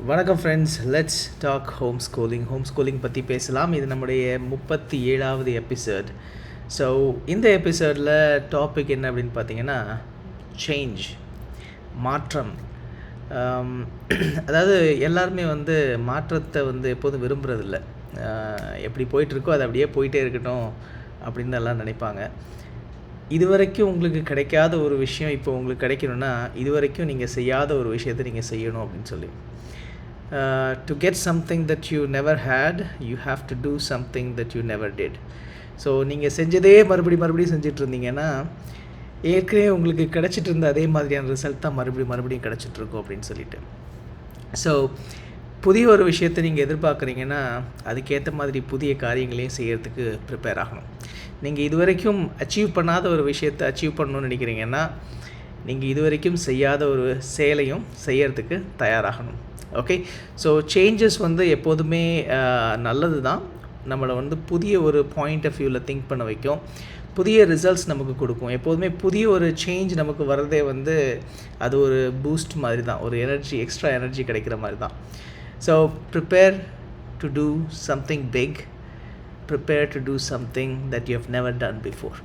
வணக்கம் friends, let's talk home schooling பற்றி பேசலாம். இது நம்முடைய 37வது எபிசோட். ஸோ இந்த எபிசோடில் டாபிக் என்ன அப்படின்னு பார்த்தீங்கன்னா சேஞ்ச், மாற்றம். அதாவது எல்லாருமே மாற்றத்தை எப்போதும் விரும்புகிறதில்ல. எப்படி போயிட்டுருக்கோ அது அப்படியே போயிட்டே இருக்கட்டும் அப்படின்னு எல்லாம் நினைப்பாங்க. இதுவரைக்கும் உங்களுக்கு கிடைக்காத ஒரு விஷயம் இப்போ உங்களுக்கு கிடைக்கணும்னா இதுவரைக்கும் நீங்கள் செய்யாத ஒரு விஷயத்தை நீங்கள் செய்யணும் அப்படின்னு சொல்லி. To get something that you never had, you have to do something that you never did. So நீங்கள் செஞ்சதே மறுபடியும் செஞ்சுட்டு இருந்தீங்கன்னா ஏற்கனவே உங்களுக்கு கிடச்சிட்டு இருந்த அதே மாதிரியான ரிசல்ட் தான் மறுபடியும் கிடச்சிட்ருக்கோம் அப்படின்னு சொல்லிட்டு. ஸோ புதிய ஒரு விஷயத்தை நீங்கள் எதிர்பார்க்குறீங்கன்னா அதுக்கேற்ற மாதிரி புதிய காரியங்களையும் செய்கிறதுக்கு ப்ரிப்பேர் ஆகணும். நீங்கள் இதுவரைக்கும் அச்சீவ் பண்ணாத ஒரு விஷயத்தை அச்சீவ் பண்ணணும்னு நினைக்கிறீங்கன்னா நீங்கள் இதுவரைக்கும் செய்யாத ஒரு செயலையும் செய்கிறதுக்கு தயாராகணும். ஓகே, ஸோ சேஞ்சஸ் எப்போதுமே நல்லது தான். நம்மளை புதிய ஒரு பாயிண்ட் ஆஃப் வியூவில் திங்க் பண்ண வைக்கும், புதிய ரிசல்ட்ஸ் நமக்கு கொடுக்கும். எப்போதுமே புதிய ஒரு சேஞ்ச் நமக்கு வர்றதே அது ஒரு பூஸ்ட் மாதிரி தான், ஒரு எக்ஸ்ட்ரா எனர்ஜி கிடைக்கிற மாதிரி தான். So prepare to do something big, prepare to do something that you have never done before.